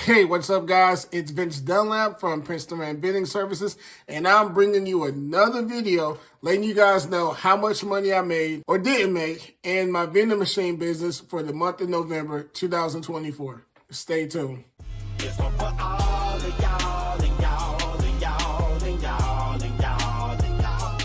Hey, what's up, guys? It's Vince Dunlap from Princeton Vending Services, and I'm bringing you another video letting you guys know how much money I made or didn't make in my vending machine business for the month of November 2024. Stay tuned. This one for all of y'all and y'all and y'all and y'all and y'all and y'all.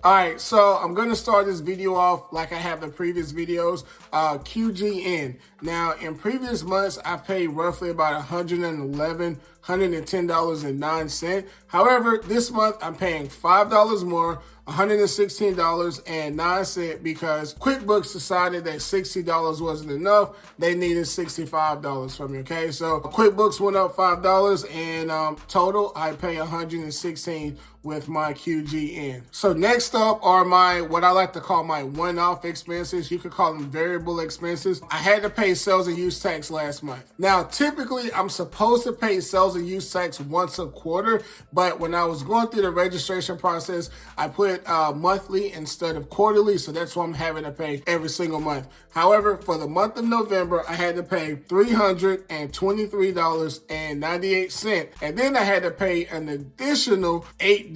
All right, so I'm going to start this video off like I have the previous videos, QGN. Now, in previous months, I've paid roughly about $110.09. However, this month I'm paying $5 more, $116.09, because QuickBooks decided that $60 wasn't enough. They needed $65 from me, okay? So QuickBooks went up $5, and total, I pay $116 with my QGN. So next up are my, what I like to call my one-off expenses. You could call them variable expenses. I had to pay sales and use tax last month. Now, typically, I'm supposed to pay sales and use tax once a quarter, but when I was going through the registration process, I put monthly instead of quarterly, so that's why I'm having to pay every single month. However, for the month of November, I had to pay $323.98, and then I had to pay an additional $8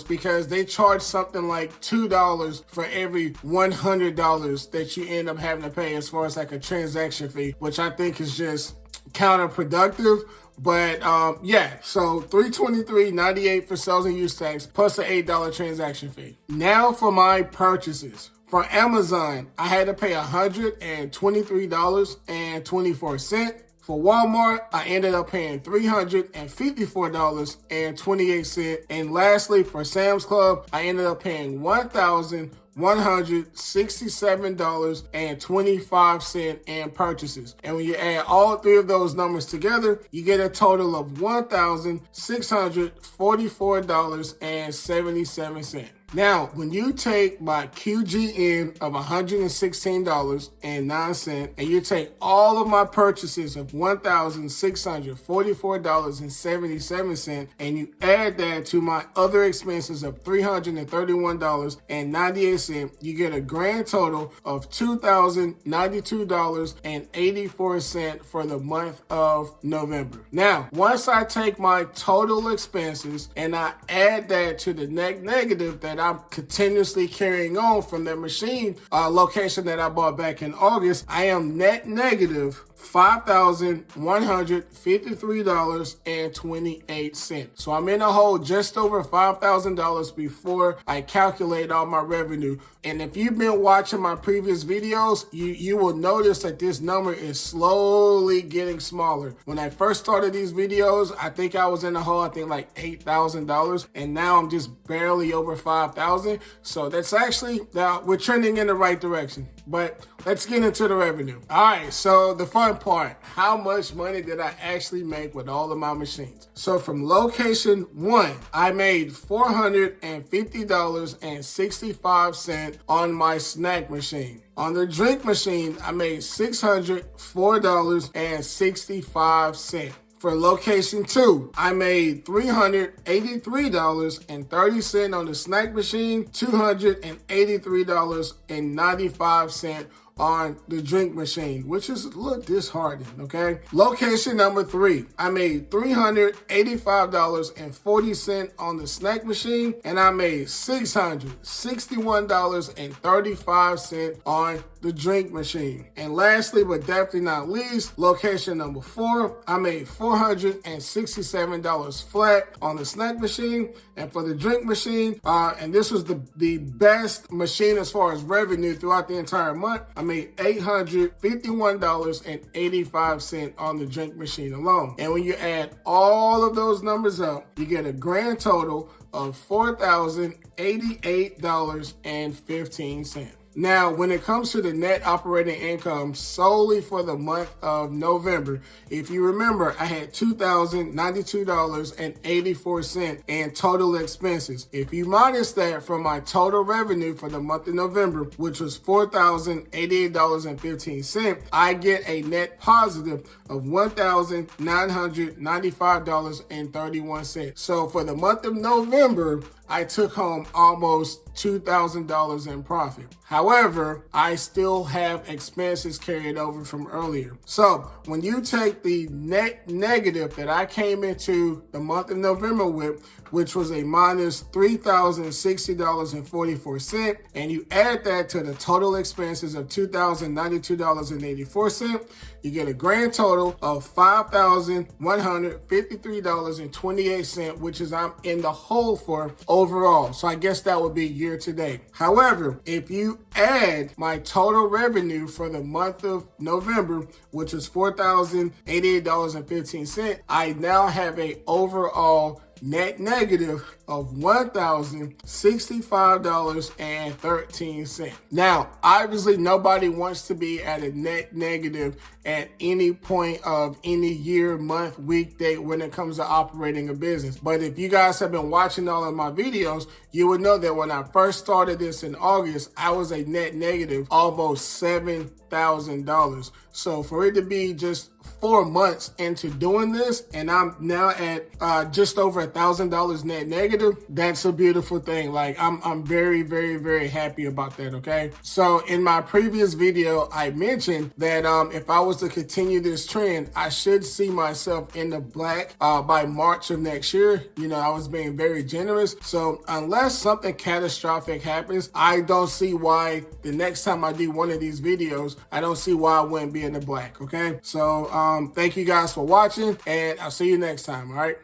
because they charge something like $2 for every $100 that you end up having to pay as far as like a transaction fee, which I think is just counterproductive. But yeah, so $323.98 for sales and use tax plus an $8 transaction fee. Now for my purchases. For Amazon, I had to pay $123.24. For Walmart, I ended up paying $354.28. And lastly, for Sam's Club, I ended up paying $1,167.25 in purchases. And when you add all three of those numbers together, you get a total of $1,644.77. Now, when you take my QGN of $116.09 and you take all of my purchases of $1,644.77 and you add that to my other expenses of $331.98, you get a grand total of $2,092.84 for the month of November. Now, once I take my total expenses and I add that to the net negative that I'm continuously carrying on from that machine location that I bought back in August, I am net negative $5,153.28. So I'm in a hole just over $5,000 before I calculate all my revenue. And if you've been watching my previous videos, you will notice that this number is slowly getting smaller. When I first started these videos, I think I was in a hole, I think like $8,000. And now I'm just barely over $5,000. So that's actually, we're trending in the right direction. But let's get into the revenue. All right, so the fun part, how much money did I actually make with all of my machines? So from location 1, I made $450.65 on my snack machine. On the drink machine, I made $604.65. For location 2, I made $383.30 on the snack machine, $283.95 on the drink machine, which is a little disheartening, okay? Location number 3, I made $385.40 on the snack machine, and I made $661.35 on the drink machine. And lastly, but definitely not least, location number 4, I made $467 flat on the snack machine, and for the drink machine, and this was the best machine as far as revenue throughout the entire month, I made $851.85 on the drink machine alone. And when you add all of those numbers up, you get a grand total of $4,088.15. Now, when it comes to the net operating income solely for the month of November, if you remember, I had $2,092.84 in total expenses. If you minus that from my total revenue for the month of November, which was $4,088.15, I get a net positive of $1,995.31. So for the month of November, I took home almost $2,000 in profit. However, I still have expenses carried over from earlier. So when you take the net negative that I came into the month of November with, which was a minus $3,060.44, and you add that to the total expenses of $2,092.84, you get a grand total of $5,153.28, which is I'm in the hole for overall. So I guess that would be year to date. However, if you add my total revenue for the month of November, which is $4,088.15, I now have a overall net negative of $1,065.13. Now, obviously, nobody wants to be at a net negative at any point of any year, month, week, date when it comes to operating a business. But if you guys have been watching all of my videos, you would know that when I first started this in August, I was a net negative almost $7,000. So for it to be just 4 months into doing this, and I'm now at just over $1,000 net negative, that's a beautiful thing. Like I'm very, very, very happy about that. Okay. So in my previous video, I mentioned that if I was to continue this trend, I should see myself in the black by March of next year. You know, I was being very generous. So unless something catastrophic happens, I don't see why the next time I do one of these videos, I don't see why I wouldn't be in the black. Okay. So thank you guys for watching, and I'll see you next time. All right.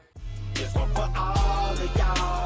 This one for all of y'all.